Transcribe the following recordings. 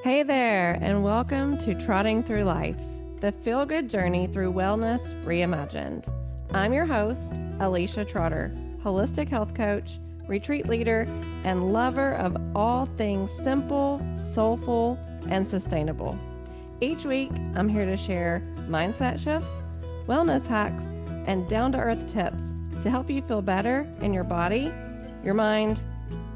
Hey there, and welcome to Trotting Through Life, the feel-good journey through wellness reimagined. I'm your host, Alicia Trotter, holistic health coach, retreat leader, and lover of all things simple, soulful, and sustainable. Each week, I'm here to share mindset shifts, wellness hacks, and down-to-earth tips to help you feel better in your body, your mind,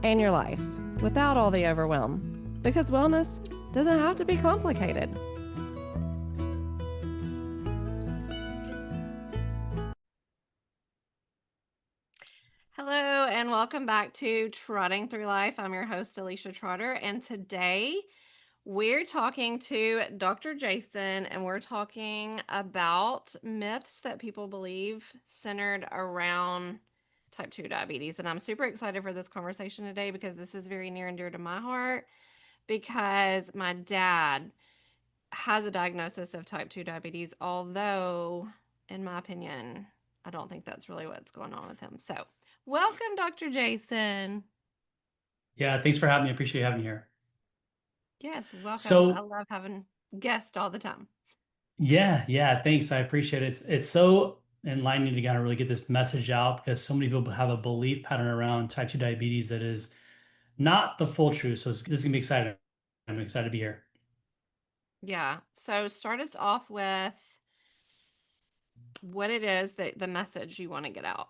and your life without all the overwhelm. Because wellness doesn't have to be complicated. Hello, and welcome back to Trotting Through Life. I'm your host, Alicia Trotter, and today we're talking to Dr. Jason, and we're talking about myths that people believe centered around type 2 diabetes. And I'm super excited for this conversation today because this is very near and dear to my heart because my dad has a diagnosis of type 2 diabetes, although, in my opinion, I don't think that's really what's going on with him. So, welcome, Dr. Jason. Yeah, thanks for having me. I appreciate having me here. Yes, welcome. I So, love having guests all the time. yeah, thanks. I appreciate it. It's so enlightening to kind of really get this message out because so many people have a belief pattern around type 2 diabetes that is not the full truth. So this is gonna be exciting. I'm excited to be here. Yeah. So, start us off with what it is that the message you want to get out.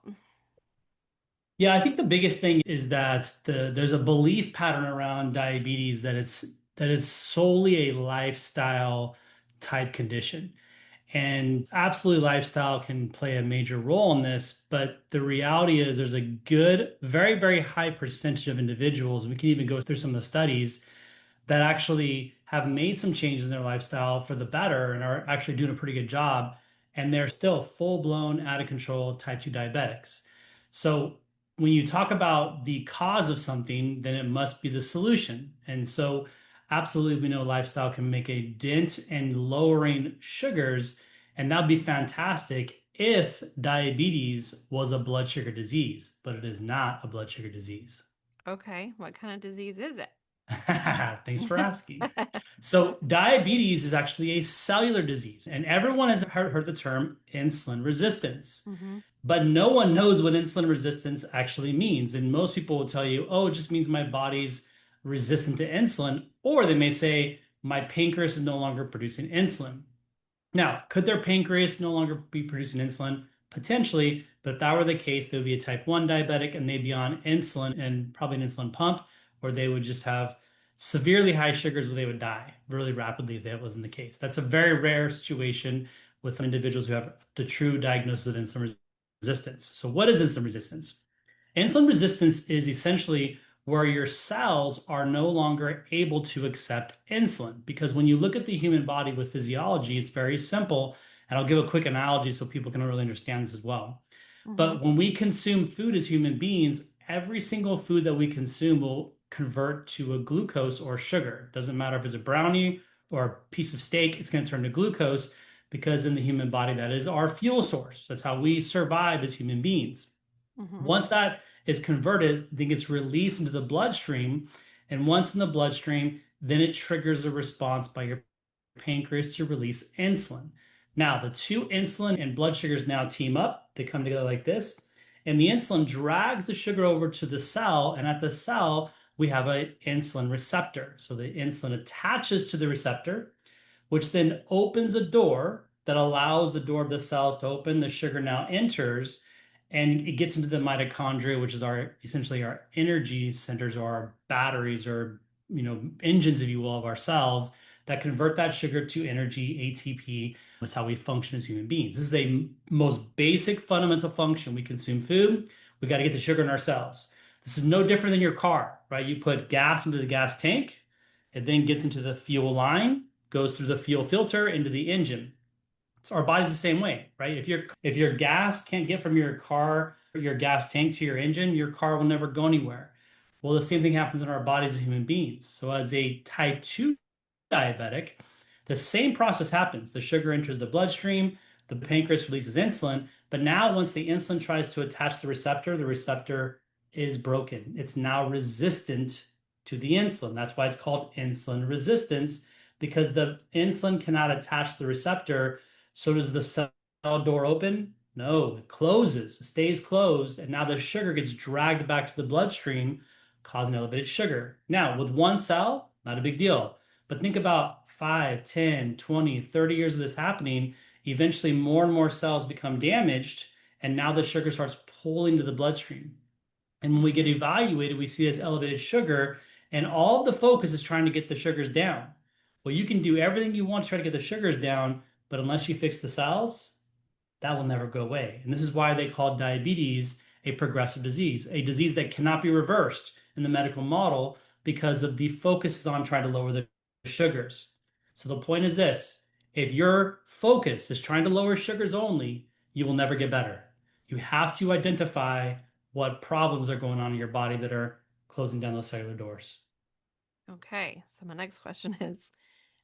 Yeah, I think the biggest thing is that there's a belief pattern around diabetes that it's solely a lifestyle type condition. And absolutely, lifestyle can play a major role in this, but the reality is there's a good, very high percentage of individuals, and we can even go through some of the studies that actually have made some changes in their lifestyle for the better and are actually doing a pretty good job. And they're still full blown, out of control type 2 diabetics. So when you talk about the cause of something, then it must be the solution. And so, absolutely, we know lifestyle can make a dent in lowering sugars. And that'd be fantastic if diabetes was a blood sugar disease, but it is not a blood sugar disease. Okay. What kind of disease is it? Thanks for asking. So, diabetes is actually a cellular disease, and everyone has heard the term insulin resistance, Mm-hmm. but no one knows what insulin resistance actually means. And most people will tell you, oh, it just means my body's resistant to insulin, or they may say, my pancreas is no longer producing insulin. Now, could their pancreas no longer be producing insulin? Potentially, but if that were the case, they would be a type 1 diabetic and they'd be on insulin and probably an insulin pump, or they would just have severely high sugars where they would die really rapidly if that wasn't the case. That's a very rare situation with individuals who have the true diagnosis of insulin resistance. So, what is insulin resistance? Insulin resistance is essentially where your cells are no longer able to accept insulin. Because when you look at the human body with physiology, it's very simple. And I'll give a quick analogy so people can really understand this as well. Mm-hmm. But when we consume food as human beings, every single food that we consume will convert to a glucose or sugar. Doesn't matter if it's a brownie or a piece of steak, it's going to turn to glucose because in the human body, that is our fuel source. That's how we survive as human beings. Mm-hmm. Once that is converted, then gets released into the bloodstream. And once in the bloodstream, then it triggers a response by your pancreas to release insulin. Now, the two insulin and blood sugars now team up. They come together like this. And the insulin drags the sugar over to the cell. And at the cell, we have an insulin receptor. So the insulin attaches to the receptor, which then opens a door that allows the door of the cells to open. The sugar now enters and it gets into the mitochondria, which is our essentially our energy centers or our batteries or engines, if you will, of our cells that convert that sugar to energy, ATP. That's how we function as human beings. This is a most basic fundamental function. We consume food, we got to get the sugar in our cells. This is no different than your car, right? You put gas into the gas tank, it then gets into the fuel line, goes through the fuel filter into the engine. So our body's the same way, right? If your gas can't get from your car or your gas tank to your engine, your car will never go anywhere. Well, the same thing happens in our bodies as human beings. So as a type 2 diabetic, the same process happens. The sugar enters the bloodstream, the pancreas releases insulin, but now once the insulin tries to attach the receptor is broken. It's now resistant to the insulin. That's why it's called insulin resistance, because the insulin cannot attach to the receptor. So does the cell door open? No, it closes, it stays closed, and now the sugar gets dragged back to the bloodstream, causing elevated sugar. Now, with one cell, not a big deal. But think about 5, 10, 20, 30 years of this happening. Eventually, more and more cells become damaged, and now the sugar starts pulling to the bloodstream. And when we get evaluated, we see this elevated sugar, and all the focus is trying to get the sugars down. Well, you can do everything you want to try to get the sugars down, but unless you fix the cells, that will never go away. And this is why they call diabetes a progressive disease, a disease that cannot be reversed in the medical model because of the focus is on trying to lower the sugars. So the point is this: if your focus is trying to lower sugars only, you will never get better. You have to identify what problems are going on in your body that are closing down those cellular doors. Okay, so my next question is,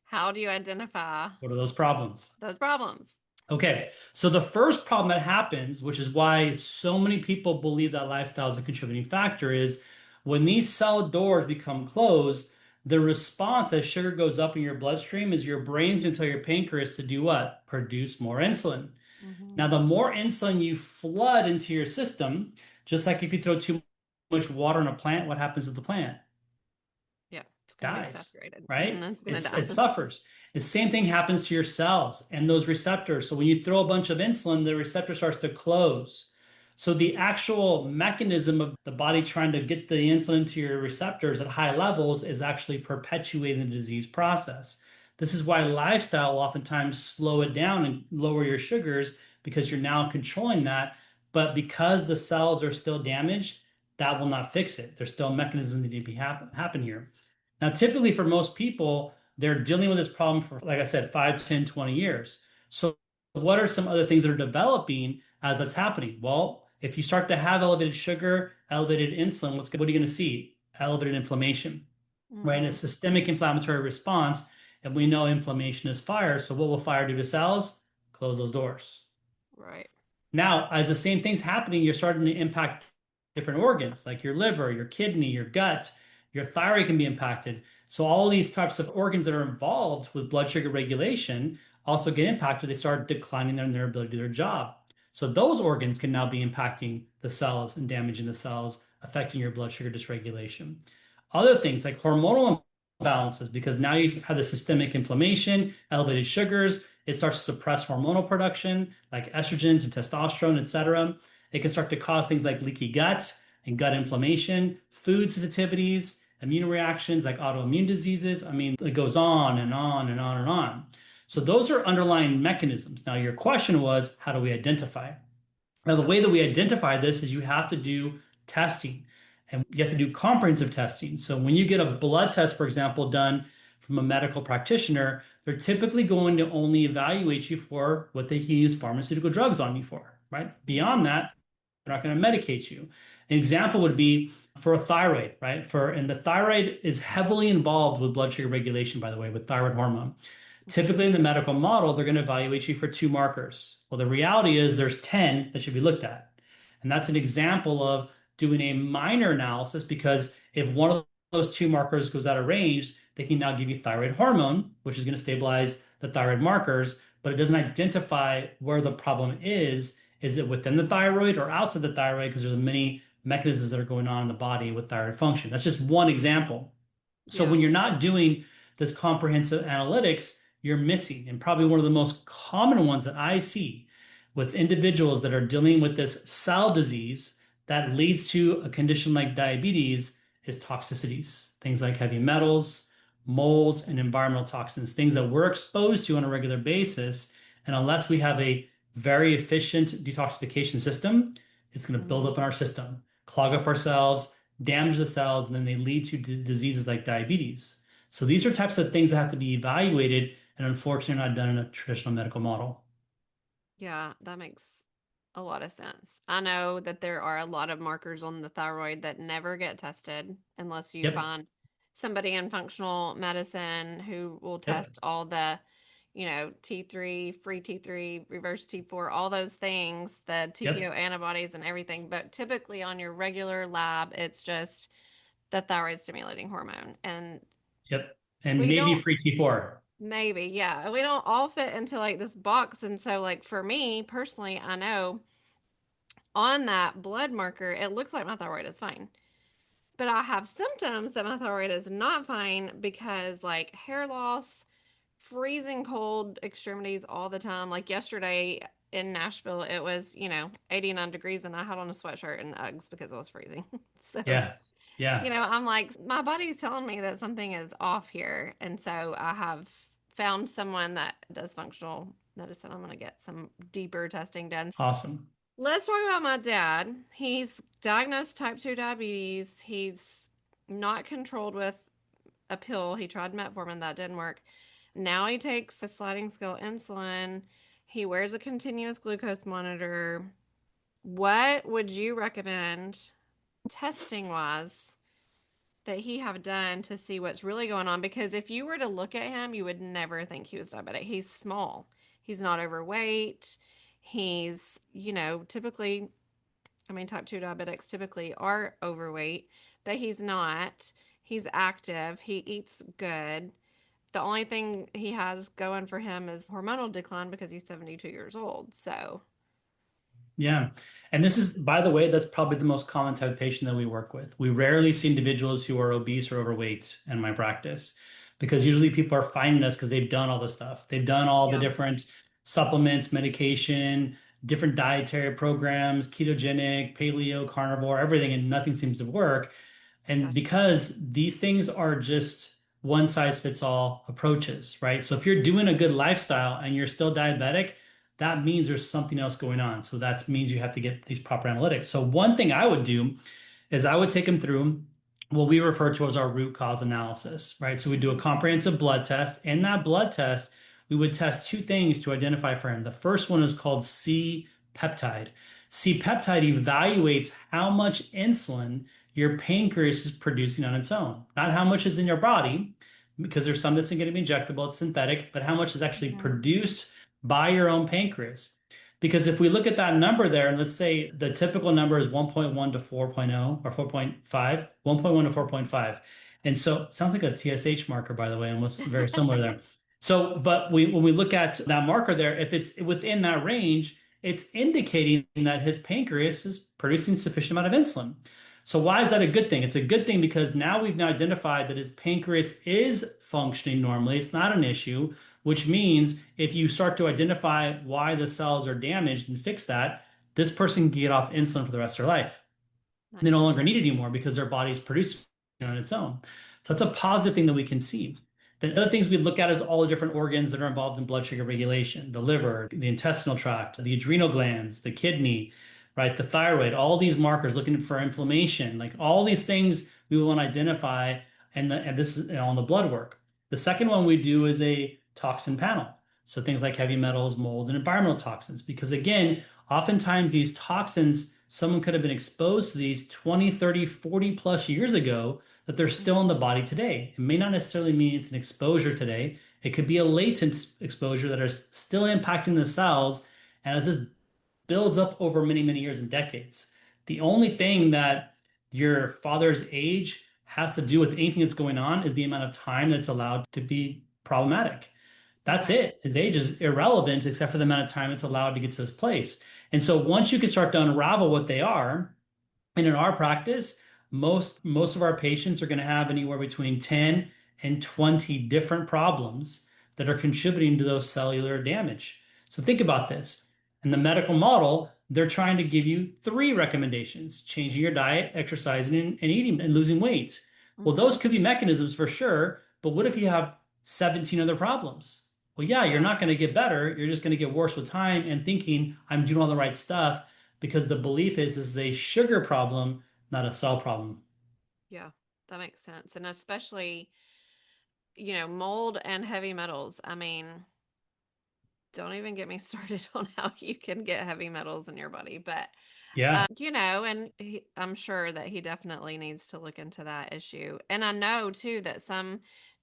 how do you identify What are those problems? those problems? Okay, so the first problem that happens, which is why so many people believe that lifestyle is a contributing factor, is when these cell doors become closed, the response as sugar goes up in your bloodstream is your brain's going to tell your pancreas to do what? Produce more insulin. Mm-hmm. Now, the more insulin you flood into your system, just like if you throw too much water on a plant, what happens to the plant? Yeah, it's going to be Dies, saturated. right? It's going to It die. suffers. The same thing happens to your cells and those receptors. So when you throw a bunch of insulin, the receptor starts to close. So the actual mechanism of the body trying to get the insulin to your receptors at high levels is actually perpetuating the disease process. This is why lifestyle will oftentimes slow it down and lower your sugars because you're now controlling that. But because the cells are still damaged, that will not fix it. There's still a mechanism that need to be happen here. Now, typically for most people, they're dealing with this problem for, like I said, 5, 10, 20 years. So, what are some other things that are developing as that's happening? Well, if you start to have elevated sugar, elevated insulin, what are you going to see? Elevated inflammation, right? And a Mm-hmm. systemic inflammatory response. And we know inflammation is fire. So, what will fire do to cells? Close those doors. Right. Now, as the same thing's happening, you're starting to impact different organs like your liver, your kidney, your gut, your thyroid can be impacted. So all these types of organs that are involved with blood sugar regulation also get impacted. They start declining in their ability to do their job. So those organs can now be impacting the cells and damaging the cells, affecting your blood sugar dysregulation. Other things like hormonal imbalances, because now you have the systemic inflammation, elevated sugars, it starts to suppress hormonal production like estrogens and testosterone, etc. It can start to cause things like leaky gut and gut inflammation, food sensitivities, immune reactions like autoimmune diseases. I mean, it goes on and on and on and on. So those are underlying mechanisms. Now, your question was, how do we identify? Now, the way that we identify this is you have to do testing and you have to do comprehensive testing. So when you get a blood test, for example, done from a medical practitioner, they're typically going to only evaluate you for what they can use pharmaceutical drugs on you for, right? Beyond that, they're not going to medicate you. An example would be for a thyroid, right? And the thyroid is heavily involved with blood sugar regulation, by the way, with thyroid hormone. Typically, in the medical model, they're going to evaluate you for 2 markers. Well, the reality is there's 10 that should be looked at. And that's an example of doing a minor analysis because if one of those 2 markers goes out of range, they can now give you thyroid hormone, which is going to stabilize the thyroid markers, but it doesn't identify where the problem is. Is it within the thyroid or outside the thyroid? Because there's many mechanisms that are going on in the body with thyroid function. That's just one example. So Yeah. when you're not doing this comprehensive analytics, you're missing. And probably one of the most common ones that I see with individuals that are dealing with this cell disease that leads to a condition like diabetes is toxicities. Things like heavy metals, molds, and environmental toxins, things that we're exposed to on a regular basis. And unless we have a very efficient detoxification system, it's going to build Mm-hmm. up in our system, clog up our cells, damage the cells, and then they lead to diseases like diabetes. So these are types of things that have to be evaluated and unfortunately not done in a traditional medical model. Yeah, that makes a lot of sense. I know that there are a lot of markers on the thyroid that never get tested unless you Yep, find somebody in functional medicine who will yep, test all the, T3, free T3, reverse T4, all those things, the yep, TPO antibodies and everything. But typically on your regular lab, it's just the thyroid stimulating hormone. And Yep. And we maybe don't, free T4. maybe, yeah, we don't all fit into like this box. And so, like, for me personally, I know on that blood marker, it looks like my thyroid is fine. But I have symptoms that my thyroid is not fine because, like, hair loss, freezing cold extremities all the time. Like yesterday in Nashville, it was, 89 degrees and I had on a sweatshirt and Uggs because it was freezing. So, Yeah. Yeah. I'm like, my body's telling me that something is off here. And so I have found someone that does functional medicine. I'm going to get some deeper testing done. Awesome. Let's talk about my dad. He's diagnosed type 2 diabetes. He's not controlled with a pill. He tried metformin, that didn't work. Now he takes a sliding scale insulin. He wears a continuous glucose monitor. What would you recommend testing wise that he have done to see what's really going on? Because if you were to look at him, you would never think he was diabetic. He's small. He's not overweight. He's, typically, I mean, type 2 diabetics typically are overweight, but he's not. He's active. He eats good. The only thing he has going for him is hormonal decline because he's 72 years old. So, Yeah. And this is, by the way, that's probably the most common type of patient that we work with. We rarely see individuals who are obese or overweight in my practice because usually people are finding us because they've done all the stuff. They've done all the yeah, different supplements, medication, different dietary programs, ketogenic, paleo, carnivore, everything, and nothing seems to work. And gotcha. because these things are just one size fits all approaches, right? So if you're doing a good lifestyle and you're still diabetic, that means there's something else going on. So that means you have to get these proper analytics. So one thing I would do is I would take them through what we refer to as our root cause analysis, right? So we do a Mm-hmm. comprehensive blood test. In that blood test, we would test two things to identify for him. The first one is called C peptide. C peptide evaluates how much insulin your pancreas is producing on its own, not how much is in your body, because there's some that's going to be injectable, it's synthetic, but how much is actually Mm-hmm. produced by your own pancreas. Because if we look at that number there, and let's say the typical number is 1.1 to 4.0 or 4.5, 1.1 to 4.5. And so it sounds like a TSH marker, by the way, and was very similar there. So, but when we look at that marker there, if it's within that range, it's indicating that his pancreas is producing sufficient amount of insulin. So why is that a good thing? It's a good thing because now we've now identified that his pancreas is functioning normally. It's not an issue, which means if you start to identify why the cells are damaged and fix that, this person can get off insulin for the rest of their life. They no Nice. longer need it anymore because their body's producing it on its own. So that's a positive thing that we can see. The other things we look at is all the different organs that are involved in blood sugar regulation, the liver, the intestinal tract, the adrenal glands, the kidney, right, the thyroid, all these markers looking for inflammation, like all these things we want to identify, and this is on the blood work. The second one we do is a toxin panel. So things like heavy metals, molds, and environmental toxins, because again, oftentimes these toxins, someone could have been exposed to these 20, 30, 40 plus years ago that they're still in the body today. It may not necessarily mean it's an exposure today. It could be a latent exposure that are still impacting the cells. And as this builds up over many, many years and decades, the only thing that your father's age has to do with anything that's going on is the amount of time that's allowed to be problematic. That's Okay. it. His age is irrelevant except for the amount of time it's allowed to get to this place. And so once you can start to unravel what they are, and in our practice, most of our patients are going to have anywhere between 10 and 20 different problems that are contributing to those cellular damage. So think about this. In the medical model, they're trying to give you three recommendations: changing your diet, exercising, and eating and losing weight. Well, Mm-hmm. those could be mechanisms for sure, but what if you have 17 other problems? Well, yeah, you're Yeah. not going to get better. You're just going to get worse with time and thinking, I'm doing all the right stuff, because the belief is this is a sugar problem, not a cell problem. Yeah. That makes sense. And especially, mold and heavy metals. I mean, don't even get me started on how you can get heavy metals in your body. But, Yeah. and I'm sure that he definitely needs to look into that issue. And I know too that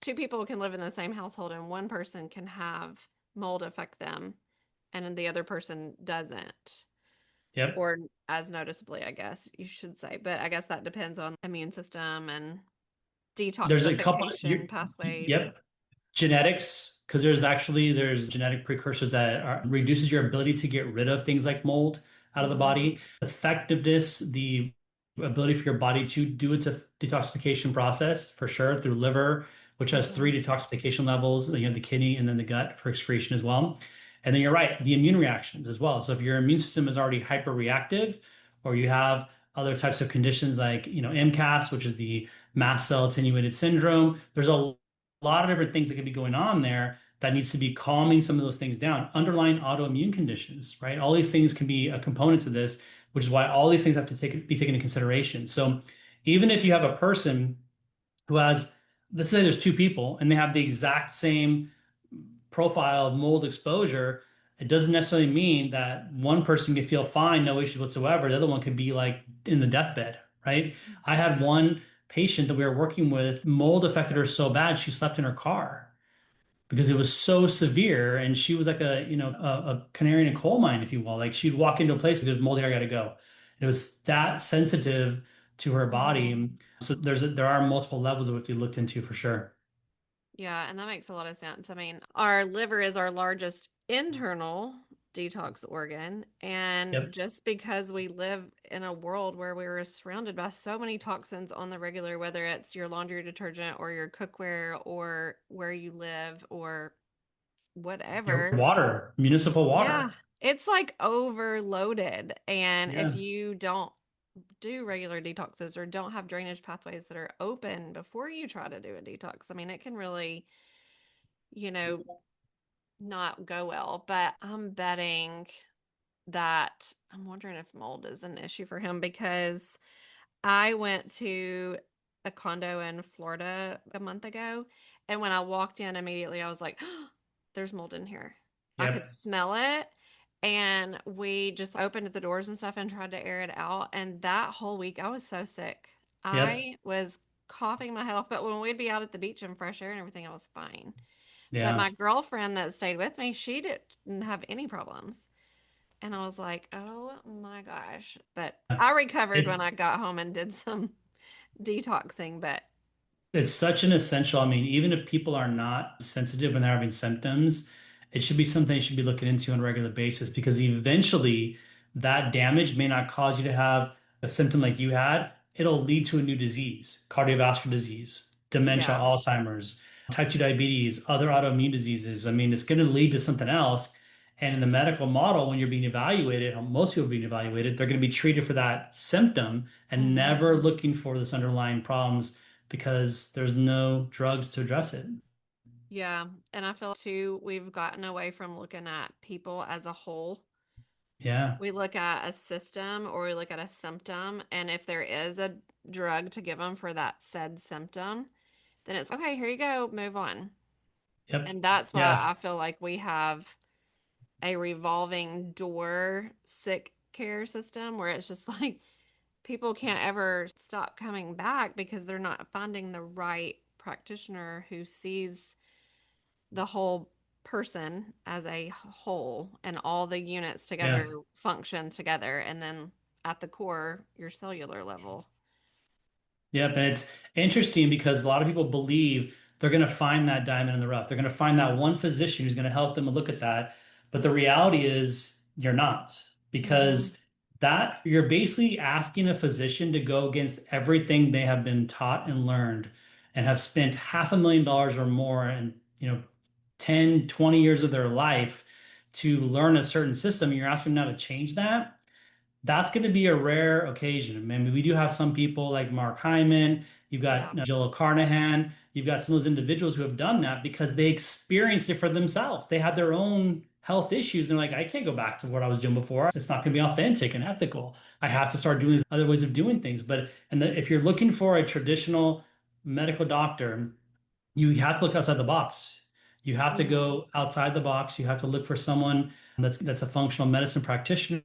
two people can live in the same household and one person can have mold affect them and then the other person doesn't. Yep. or as noticeably, I guess you should say. But I guess that depends on immune system and There's a couple, detoxification pathways. yep, genetics, because there's genetic precursors that reduces your ability to get rid of things like mold out of the Hmm. body. Effectiveness, the ability for your body to do its detoxification process for sure through liver, which has Hmm. three detoxification levels. You have the kidney and then the gut for excretion as well. And then you're right, the immune reactions as well. So if your immune system is already hyperreactive, or you have other types of conditions like, MCAS, which is the mast cell attenuated syndrome, there's a lot of different things that could be going on there that needs to be calming some of those things down. Underlying autoimmune conditions, right? All these things can be a component to this, which is why all these things have to be taken into consideration. So even if you have a person who has, let's say there's two people and they have the exact same profile of mold exposure, it doesn't necessarily mean that one person can feel fine, no issues whatsoever. The other one could be like in the deathbed, right? I had one patient that we were working with, mold affected her so bad she slept in her car because it was so severe, and she was like a canary in a coal mine, if you will. Like she'd walk into a place, there's mold here, I gotta go. It was that sensitive to her Hmm. body. So there are multiple levels of it to be looked into for sure. Yeah, and that makes a lot of sense. I mean, our liver is our largest internal detox organ, and Yep. just because we live in a world where we're surrounded by so many toxins on the regular, whether it's your laundry detergent or your cookware or where you live or Your whatever, water, municipal yeah, water. it's like overloaded. And if Yeah. you don't do regular detoxes or don't have drainage pathways that are open before you try to do a detox, I mean, it can really, you know, not go well. But I'm betting that I'm wondering if mold is an issue for him because I went to a condo in Florida a month ago, and when I walked in immediately, I was like, oh, there's mold in here. I could Yep. smell it. And we just opened the doors and stuff and tried to air it out. And that whole week, I was so sick. Yep. I was coughing my head off. But when we'd be out at the beach in fresh air and everything, I was fine. But Yeah. my girlfriend that stayed with me, she didn't have any problems. And I was like, oh my gosh. But I recovered when It's I got home and did some detoxing. But it's such an essential. I mean, even if people are not sensitive when they're having symptoms, it should be something you should be looking into on a regular basis because eventually that damage may not cause you to have a symptom like you had. It'll lead to a new disease, cardiovascular disease, dementia, yeah. Alzheimer's, type 2 diabetes, other autoimmune diseases. I mean, it's going to lead to something else. And in the medical model, when you're being evaluated, how most people are being evaluated, they're going to be treated for that symptom and Hmm. never looking for this underlying problems because there's no drugs to address it. Yeah. And I feel too, we've gotten away from looking at people as a whole. Yeah. We look at a system or we look at a symptom. And if there is a drug to give them for that said symptom, then it's okay, here you go, move on. Yep. And that's why Yeah. I feel like we have a revolving door sick care system where it's just like people can't ever stop coming back because they're not finding the right practitioner who sees the whole person as a whole and all the units Yeah. together function together and then at the core your cellular level. Yep, and it's interesting because a lot of people believe they're going to find that diamond in the rough. They're going to find that one physician who's going to help them look at that. But the reality is you're not Hmm. because that you're basically asking a physician to go against everything they have been taught and learned and have spent $500,000 or more and 10, 20 years of their life to learn a certain system. You're asking them now to change that. That's going to be a rare occasion. I mean, we do have some people like Mark Hyman, you've Yeah. got Jill Carnahan, you've got some of those individuals who have done that because they experienced it for themselves. They had their own health issues. And they're like, I can't go back to what I was doing before. It's not going to be authentic and ethical. I have to start doing these other ways of doing things. But if you're looking for a traditional medical doctor, you have to look outside the box. You have to Hmm. go outside the box. You have to look for someone that's a functional medicine practitioner.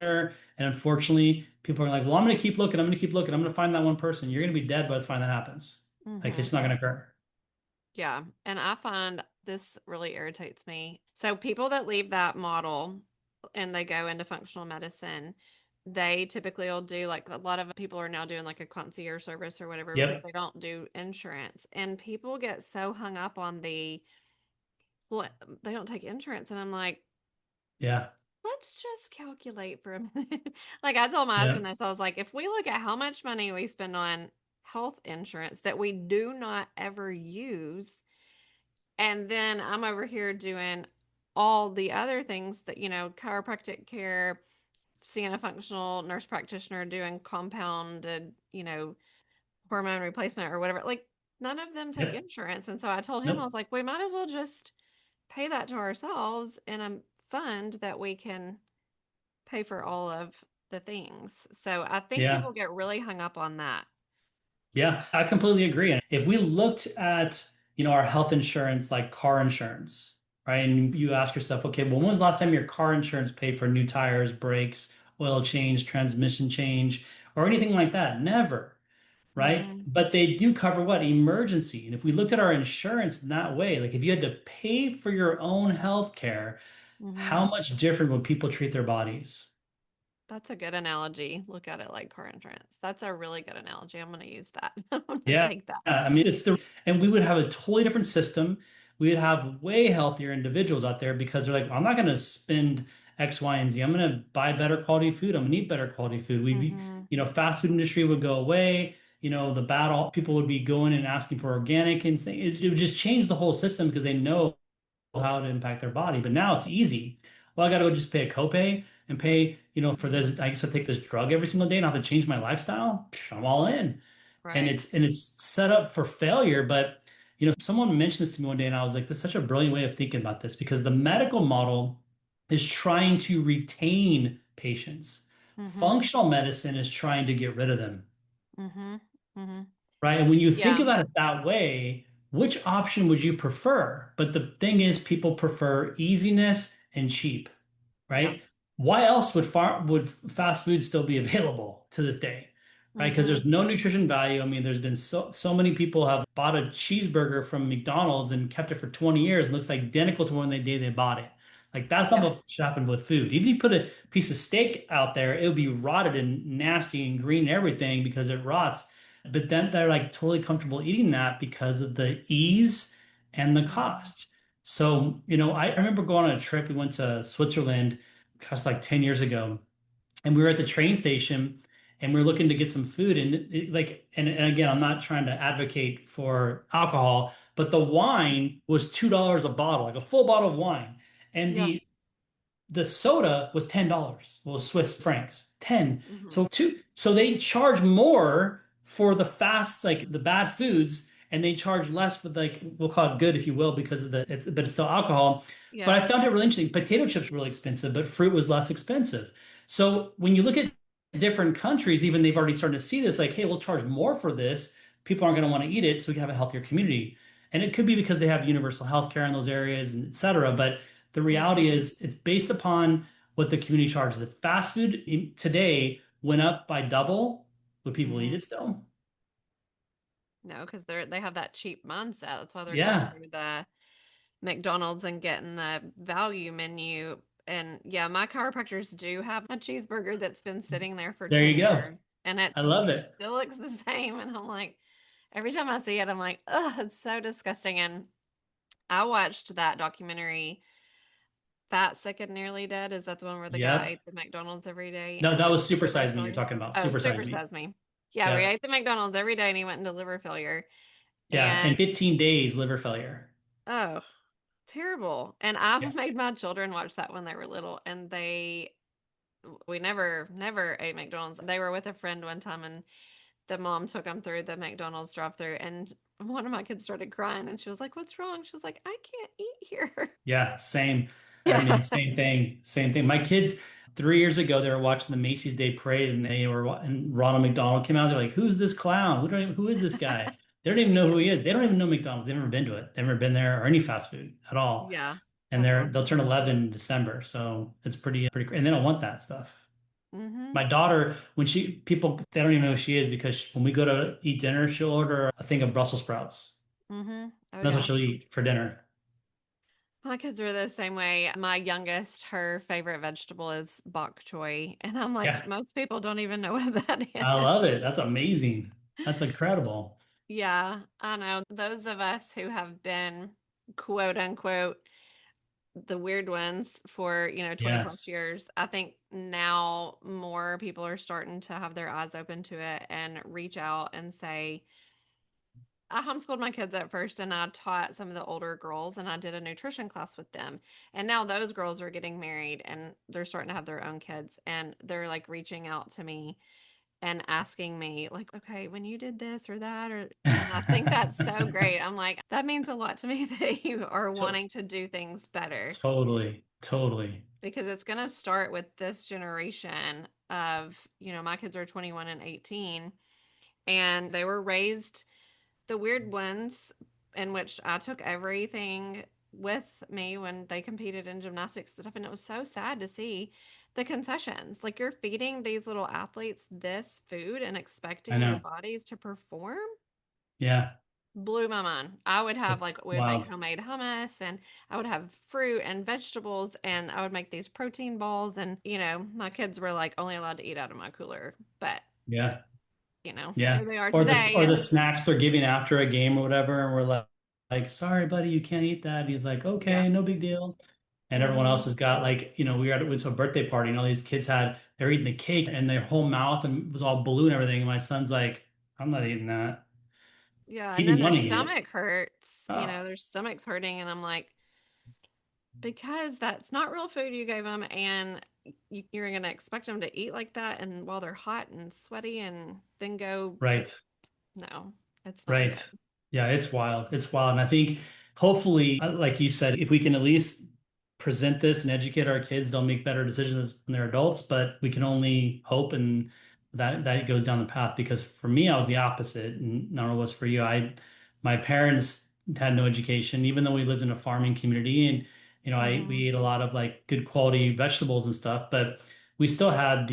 And unfortunately, people are like, well, I'm going to keep looking. I'm going to keep looking. I'm going to find that one person. You're going to be dead by the time that happens. Like, Hmm. it's not going to occur. Yeah. And I find this really irritates me. So people that leave that model and they go into functional medicine, they typically will do, like, a lot of people are now doing like a concierge service or whatever because Yep. they don't do insurance. And people get so hung up on well, they don't take insurance. And I'm like, Yeah. let's just calculate for a minute. Like, I told my Yeah. husband this. I was like, if we look at how much money we spend on health insurance that we do not ever use, and then I'm over here doing all the other things that, chiropractic care, seeing a functional nurse practitioner, doing compounded, hormone replacement or whatever. Like, none of them take Yep. insurance. And so I told him, I Nope. was like, we might as well just pay that to ourselves in a fund that we can pay for all of the things. So I think Yeah. people get really hung up on that. Yeah, I completely agree. And if we looked at, our health insurance like car insurance, right? And you ask yourself, okay, well, when was the last time your car insurance paid for new tires, brakes, oil change, transmission change, or anything like that? Never, right? Mm-hmm. But they do cover what? Emergency. And if we looked at our insurance in that way, like if you had to pay for your own health care, Mm-hmm. how much different would people treat their bodies? That's a good analogy. Look at it like car insurance. That's a really good analogy. I'm going to use that. I'm going to Yeah. take that. I mean, and we would have a totally different system. We would have way healthier individuals out there because they're like, I'm not going to spend X, Y, and Z. I'm going to buy better quality food. I'm going to eat better quality food. We'd be, Mm-hmm. fast food industry would go away. The battle people would be going and asking for organic and things. It would just change the whole system because they know how to impact their body. But now it's easy. Well, I got to go just pay a copay and pay, for this. I guess I take this drug every single day and I have to change my lifestyle. Psh, I'm all in, and Right. it's set up for failure. But someone mentioned this to me one day, and I was like, "That's such a brilliant way of thinking about this," because the medical model is trying to retain patients. Mm-hmm. Functional medicine is trying to get rid of them, Mm-hmm. Mm-hmm. right? And when you think Yeah. about it that way, which option would you prefer? But the thing is, people prefer easiness and cheap, Yeah. right? Why else would fast food still be available to this day? Right? Because Mm-hmm. there's no nutrition value. I mean, there's been so many people have bought a cheeseburger from McDonald's and kept it for 20 years and looks identical to when they bought it. Like that's not Yeah. what should happen with food. Even if you put a piece of steak out there, it would be rotted and nasty and green and everything because it rots. But then they're like totally comfortable eating that because of the ease and the Mm-hmm. cost. So, I remember going on a trip. We went to Switzerland, gosh, like 10 years ago, and we were at the train station and we were looking to get some food. And and again, I'm not trying to advocate for alcohol, but the wine was $2 a bottle, like a full bottle of wine. And Yeah. the soda was $10. Well, Swiss francs, 10. Mm-hmm. So they charge more for the fast, like the bad foods, and they charge less for like we'll call it good, if you will, because of but it's still alcohol. But Yeah. I found it really interesting. Potato chips were really expensive, but fruit was less expensive. So when you look at different countries, even they've already started to see this, like, hey, we'll charge more for this. People aren't going to want to eat it, so we can have a healthier community. And it could be because they have universal health care in those areas, and et cetera. But the reality Mm-hmm. is it's based upon what the community charges. If fast food today went up by double, would people eat Mm-hmm. it still? No, because they have that cheap mindset. That's why they're going Yeah, through the McDonald's and getting the value menu. And yeah, my chiropractors do have a cheeseburger that's been sitting there for there 10 you go. years and it I love it. still looks the same. And I'm like, every time I see it, I'm like, ugh, it's so disgusting. And I watched that documentary, Fat, Sick, and Nearly Dead. Is that the one where the guy Yep. ate the McDonald's every day No, and that went was into Super liver Size Me you're failure? talking about. Oh, Super Size super Me. size me. Yeah, where he Yep. ate the McDonald's every day and he went into liver failure. Yeah. And And 15 days liver failure. oh, terrible. And I Yeah. made my children watch that when they were little, and we never ate McDonald's. They were with a friend one time, and the mom took them through the McDonald's drive-through, and one of my kids started crying, and she was like, "What's wrong?" She was like, "I can't eat here." Yeah. Same. I Yeah. mean, same thing. Same thing. My kids, 3 years ago, they were watching the Macy's Day Parade and and Ronald McDonald came out. They're like, who's this clown? Who is this guy? They don't even know Yeah. who he is. They don't even know McDonald's. They've never been to it. They've never been there or any fast food at all. Yeah. And That's they'll awesome. turn 11 in December. So it's pretty, and they don't want that stuff. Mm-hmm. My daughter, when people, they don't even know who she is because when we go to eat dinner, she'll order a thing of Brussels sprouts. Mm-hmm. Oh That's what yeah. she'll eat for dinner. My kids are the same way. My youngest, her favorite vegetable is bok choy. And I'm like, Yeah, most people don't even know what that I is. love it. That's amazing. That's incredible. Yeah, I know. Those of us who have been quote unquote the weird ones for, 20 plus Yes. years, I think now more people are starting to have their eyes open to it and reach out and say, I homeschooled my kids at first and I taught some of the older girls and I did a nutrition class with them. And now those girls are getting married and they're starting to have their own kids and they're like reaching out to me and asking me like, okay, when you did this or that or and I think that's so great. I'm like, that means a lot to me that you are To- wanting to do things better Totally, totally. because it's going to start with this generation of, my kids are 21 and 18 and they were raised the weird ones in which I took everything with me when they competed in gymnastics and stuff. And it was so sad to see the concessions. Like you're feeding these little athletes this food and I expecting their know. bodies to perform. Yeah, Blew my mind. I would have it's like we would make wild. homemade hummus and I would have fruit and vegetables and I would make these protein balls and my kids were like only allowed to eat out of my cooler. But, Yeah, here yeah. they are Or this, today or the and snacks they're giving after a game or whatever, and we're like, sorry, buddy, you can't eat that. And he's like, yeah. okay, no big deal. And everyone else Mhm. has got like, went to a birthday party and all these kids they're eating the cake and their whole mouth and it was all blue and everything. And my son's like, I'm not eating that. Yeah, He and then didn't their want to eat it. stomach hurts, Oh, their stomach's hurting, and I'm like, because that's not real food you gave them, and you're going to expect them to eat like that, and while they're hot and sweaty, and then go, right. no, it's not good. Right. Yeah, it's wild. It's wild. And I think hopefully, like you said, if we can at least present this and educate our kids, they'll make better decisions when they're adults. But we can only hope and that goes down the path because for me, I was the opposite. And not only was for you. My parents had no education, even though we lived in a farming community and Hmm. we ate a lot of like good quality vegetables and stuff, but we still had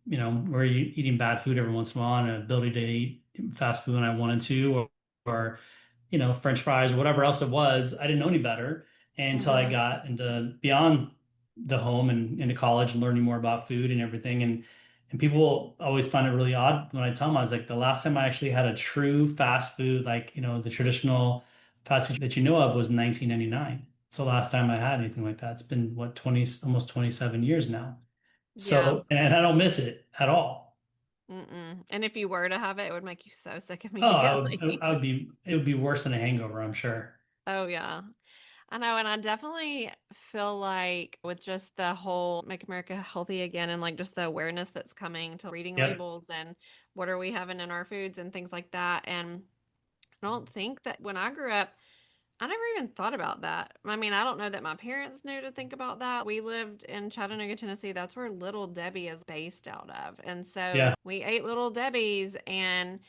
we're eating bad food every once in a while and an ability to eat fast food when I wanted to, or French fries or whatever else it was. I didn't know any better until I Hmm. got into beyond the home and into college and learning more about food and everything. And people always find it really odd when I tell them I was like, the last time I actually had a true fast food, like the traditional fast food that you know of was 1999. It's the last time I had anything like that. It's been what 20, almost 27 years now. Yeah. So, and I don't miss it at all. Mm-mm. And if you were to have it, it would make you so sick Oh, immediately. it would be worse than a hangover, I'm sure. Oh, yeah. I know, and I definitely feel like with just the whole Make America Healthy Again and like just the awareness that's coming to reading Yep. labels and what are we having in our foods and things like that. And I don't think that when I grew up, I never even thought about that. I mean, I don't know that my parents knew to think about that. We lived in Chattanooga, Tennessee. That's where Little Debbie is based out of. And so Yeah. we ate Little Debbie's and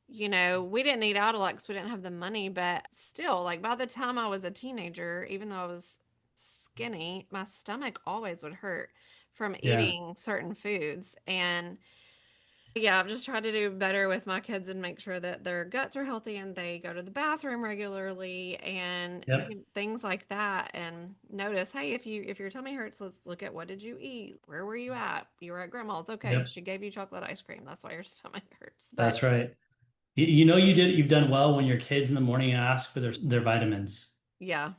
we didn't eat out a lot because we didn't have the money, but still, like by the time I was a teenager, even though I was skinny, my stomach always would hurt from Yeah. eating certain foods. And yeah, I've just tried to do better with my kids and make sure that their guts are healthy and they go to the bathroom regularly and Yep. things like that. And notice, hey, if your tummy hurts, let's look at what did you eat? Where were you at? You were at grandma's. Okay, Yep. she gave you chocolate ice cream. That's why your stomach hurts. But That's right. You've done well when your kids in the morning ask for their vitamins. yeah,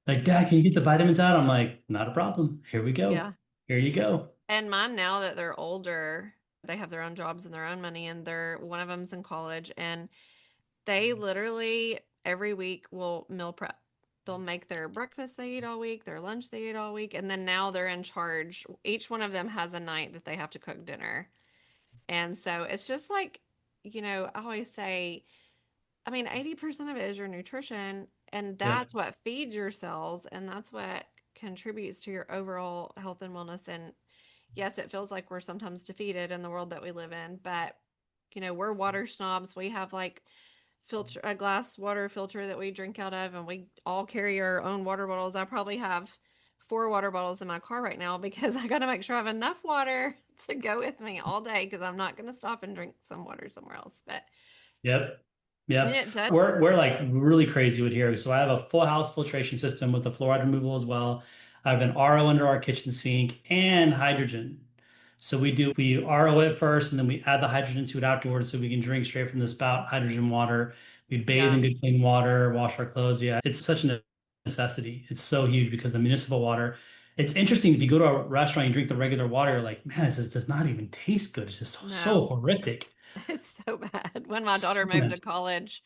Like, yeah. Dad, can you get the vitamins out? I'm like, not a problem. Here we go. Yeah. Here you go. And mine now that they're older, they have their own jobs and their own money and they're one of them's in college and they literally every week will meal prep. They'll make their breakfast they eat all week, their lunch they eat all week, and then now they're in charge. Each one of them has a night that they have to cook dinner. And so it's just like, I always say, I mean, 80% of it is your nutrition, and Yep. that's what feeds your cells, and that's what contributes to your overall health and wellness. And yes, it feels like we're sometimes defeated in the world that we live in, but we're water snobs. We have like filter a glass water filter that we drink out of, and we all carry our own water bottles. I probably have 4 water bottles in my car right now because I got to make sure I have enough water to go with me all day because I'm not going to stop and drink some water somewhere else. But Yep. I mean, Yep. it does. We're like really crazy with here. So I have a full house filtration system with the fluoride removal as well. I have an RO under our kitchen sink and hydrogen. So we RO it first and then we add the hydrogen to it afterwards so we can drink straight from the spout hydrogen water. We bathe Yeah. in good clean water, wash our clothes. Yeah, it's such a necessity. It's so huge because the municipal water, it's interesting if you go to a restaurant and drink the regular water, you're like, man, this just does not even taste good. It's just so, so No, horrific. it's so bad. When my daughter So moved to nasty. college,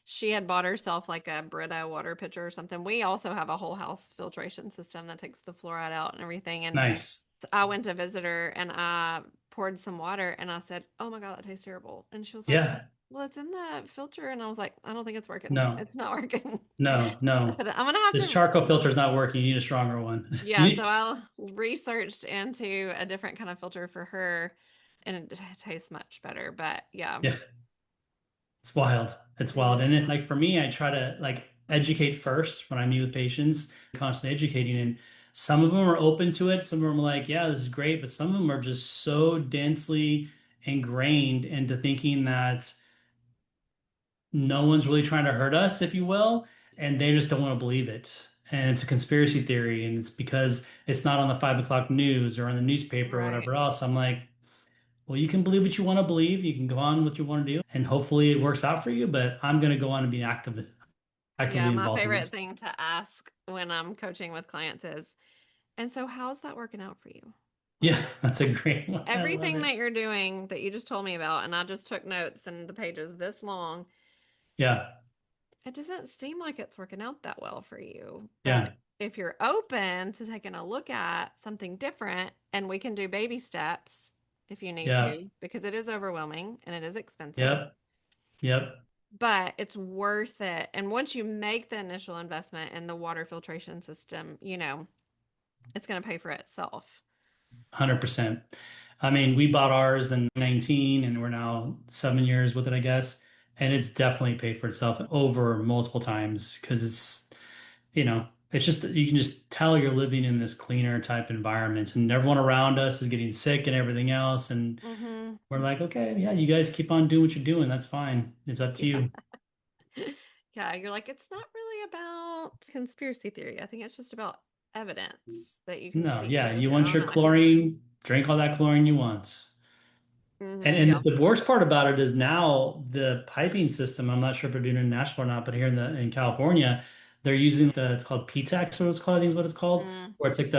she had bought herself like a Brita water pitcher or something. We also have a whole house filtration system that takes the fluoride out and everything. And Nice. I went to visit her and I poured some water and I said, "Oh my God, that tastes terrible." And she was like, Yeah. "Well, it's in the filter." And I was like, "I don't think it's working. No. It's not working." No, I no. said, "I'm gonna have This to." charcoal filter is not working. You need a stronger one. You Yeah, so need, I researched into a different kind of filter for her and it tastes much better. But yeah. yeah, it's wild. It's wild. And Mhm. it, like for me, I try to like educate first when I meet with patients, constantly educating. And some of them are open to it. Some of them are like, yeah, this is great. But some of them are just so densely ingrained into thinking that no one's really trying to hurt us, if you will, and they just don't want to believe it. And it's a conspiracy theory, and it's because it's not on the 5 o'clock news or on the newspaper or Right. whatever else. I'm like, well, you can believe what you want to believe. You can go on what you want to do, and hopefully it works out for you. But I'm going to go on and be Yeah, actively my involved in favorite this. thing to ask when I'm coaching with clients is, and so how's that working out for you? Yeah, Like that's a great one. I love everything it. that you're doing that you just told me about, and I just took notes and the page is this long, Yeah, it doesn't seem like it's working out that well for you. But yeah, if you're open to taking a look at something different, and we can do baby steps if you need yeah, to, because it is overwhelming and it is expensive, yep, yep. but it's worth it. And once you make the initial investment in the water filtration system, it's going to pay for itself. 100%. I mean, we bought ours in 19 and we're now 7 years with it, I guess. And it's definitely paid for itself over multiple times because it's just you can just tell you're living in this cleaner type environment and everyone around us is getting sick and everything else. And Mm-hmm. we're like, okay, yeah, you guys keep on doing what you're doing. That's fine. It's up to Yeah. you. Yeah. You're like, it's not really about conspiracy theory. I think it's just about evidence that you can No, see yeah, with you your want own your eyes. chlorine, drink all that chlorine you want. And Mm-hmm. and Yeah. the worst part about it is now the piping system. I'm not sure if they're doing it in Nashville or not, but here in California, they're using it's called PTEX, or it's called, I think is what it's called, Mm, where it's like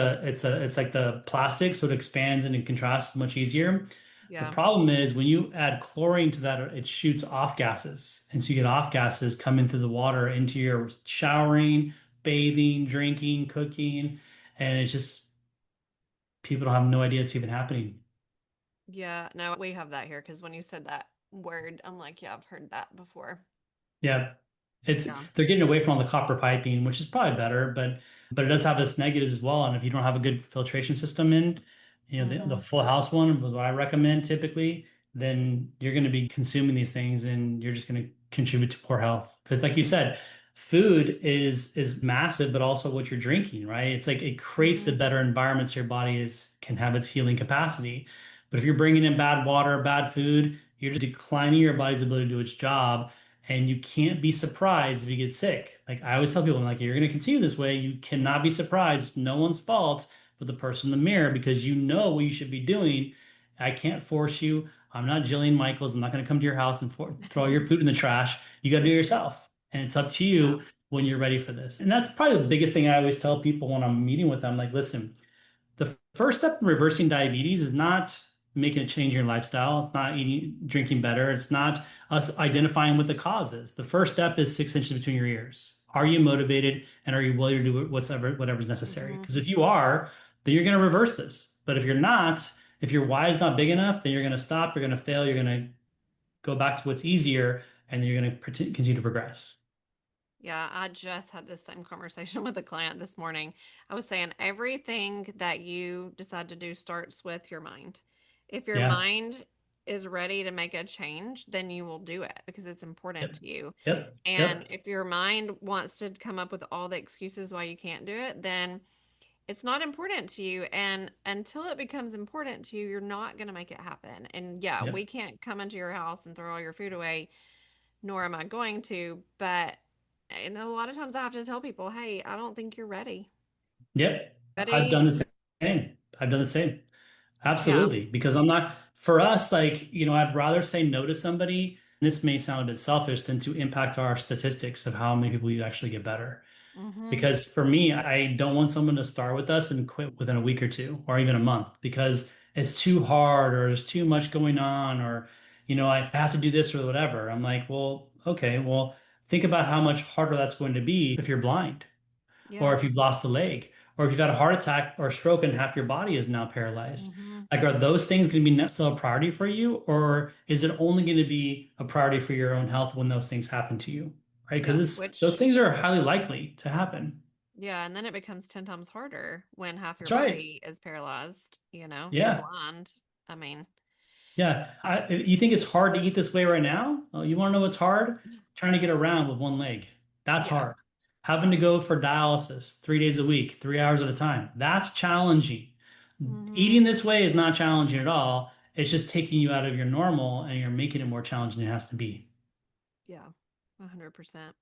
the plastic, so it expands and it contrasts much easier. The yeah. problem is when you add chlorine to that, it shoots off gases, and so you get off gases come into the water, into your showering, bathing, drinking, cooking, and it's just people don't have no idea it's even happening. Yeah. No, we have that here because when you said that word, I'm like, yeah, I've heard that before. Yeah. It's Yeah. they're getting away from all the copper piping, which is probably better, but it does have its negatives as well. And if you don't have a good filtration system in, the Mm-hmm. full house one was what I recommend typically, then you're going to be consuming these things and you're just going to contribute to poor health. Because like you said, food is massive, but also what you're drinking, right? It's like it creates the Mm-hmm. better environments your body is can have its healing capacity. But if you're bringing in bad water, bad food, you're just declining your body's ability to do its job and you can't be surprised if you get sick. Like I always tell people, I'm like, you're going to continue this way. You cannot be surprised. It's no one's fault but the person in the mirror because you know what you should be doing. I can't force you. I'm not Jillian Michaels. I'm not going to come to your house and throw your food in the trash. You got to do it yourself. And it's up to Yeah. you when you're ready for this. And that's probably the biggest thing I always tell people when I'm meeting with them. Like, listen, the first step in reversing diabetes is not making a change in your lifestyle. It's not eating, drinking better. It's not us identifying what the cause is. The first step is 6 inches between your ears. Are you motivated and are you willing to do whatever's necessary? Mm-hmm. Because if you are, then you're going to reverse this. But if you're not, if your why is not big enough, then you're going to stop. You're going to fail. You're going to go back to what's easier, and then you're going to continue to progress. Yeah, I just had this same conversation with a client this morning. I was saying everything that you decide to do starts with your mind. If your Yeah. mind is ready to make a change, then you will do it because it's important Yep. to you. Yep. And Yep. if your mind wants to come up with all the excuses why you can't do it, then it's not important to you. And until it becomes important to you, you're not going to make it happen. And yeah, Yep. we can't come into your house and throw all your food away nor am I going to. But a lot of times I have to tell people, hey, I don't think you're ready. Yep. I've Ready? done the same. I've done the same. Yeah. Absolutely. Because I'm not, for us, like, I'd rather say no to somebody. This may sound a bit selfish than to impact our statistics of how many people you actually get better. Mm-hmm. Because for me, I don't want someone to start with us and quit within a week or two or even a month because it's too hard or there's too much going on or, I have to do this or whatever. I'm like, well, okay, well, think about how much harder that's going to be if you're blind or Yeah. if you've lost a leg, or if you've had a heart attack or a stroke and half your body is now paralyzed. Mm-hmm. Like, are those things going to be still a priority for you, or is it only going to be a priority for your own health when those things happen to you? Right? Yeah. Because those Which, things are highly likely to happen. yeah. And then it becomes 10 times harder when half your That's right. body is paralyzed, if you're Yeah. blind. I mean, Yeah. You think it's hard to eat this way right now? Oh, you want to know what's hard? Trying to get around with one leg. That's yeah. hard. Having to go for dialysis 3 days a week, 3 hours at a time. That's challenging. Mm-hmm. Eating this way is not challenging at all. It's just taking you out of your normal and you're making it more challenging than it has to be. Yeah. 100%.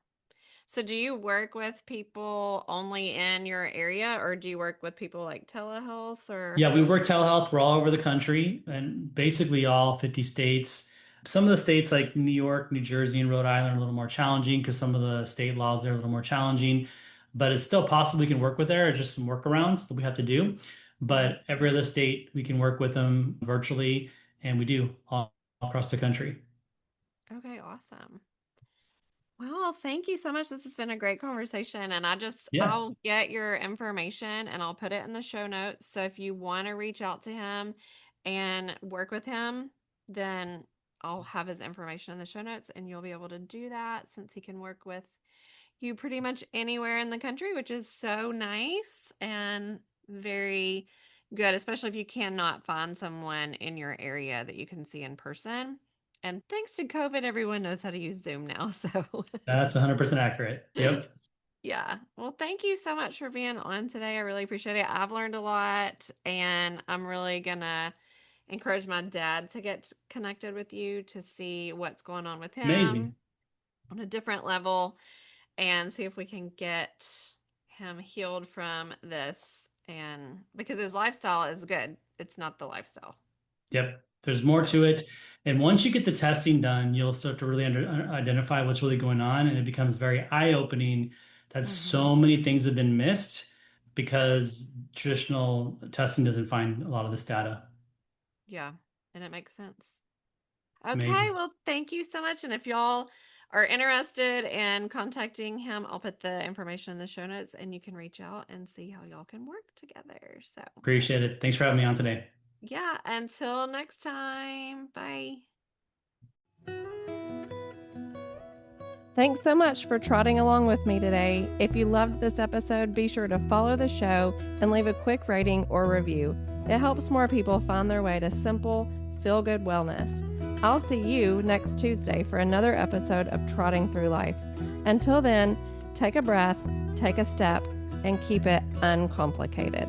So do you work with people only in your area, or do you work with people like telehealth or? Yeah, we work telehealth. We're all over the country and basically all 50 states. Some of the states like New York, New Jersey, and Rhode Island are a little more challenging because some of the state laws there are a little more challenging. But it's still possible we can work with there. It's just some workarounds that we have to do. Mhm. But every other state, we can work with them virtually, and we do all across the country. Okay, awesome. Well, thank you so much. This has been a great conversation. And Yeah, I'll get your information and I'll put it in the show notes. So if you want to reach out to him and work with him, then I'll have his information in the show notes and you'll be able to do that since he can work with you pretty much anywhere in the country, which is so nice and very good, especially if you cannot find someone in your area that you can see in person. And thanks to COVID, everyone knows how to use Zoom now. So, that's 100% accurate. Yep. yeah. Well, thank you so much for being on today. I really appreciate it. I've learned a lot, and I'm really going to encourage my dad to get connected with you to see what's going on with him Amazing. on a different level and see if we can get him healed from this. And because his lifestyle is good, it's not the lifestyle. Yep. There's more So, to it. And once you get the testing done, you'll start to really identify what's really going on. And it becomes very eye-opening that mm-hmm. so many things have been missed because traditional testing doesn't find a lot of this data. Yeah, and it makes sense. Okay, Amazing. well, thank you so much. And if y'all are interested in contacting him, I'll put the information in the show notes and you can reach out and see how y'all can work together. So, Appreciate it. Thanks for having me on today. yeah, until next time, bye. Thanks so much for trotting along with me today. If you loved this episode, be sure to follow the show and leave a quick rating or review. It helps more people find their way to simple, feel good wellness. I'll see you next Tuesday for another episode of Trotting Through Life. Until then, take a breath, take a step, and keep it uncomplicated.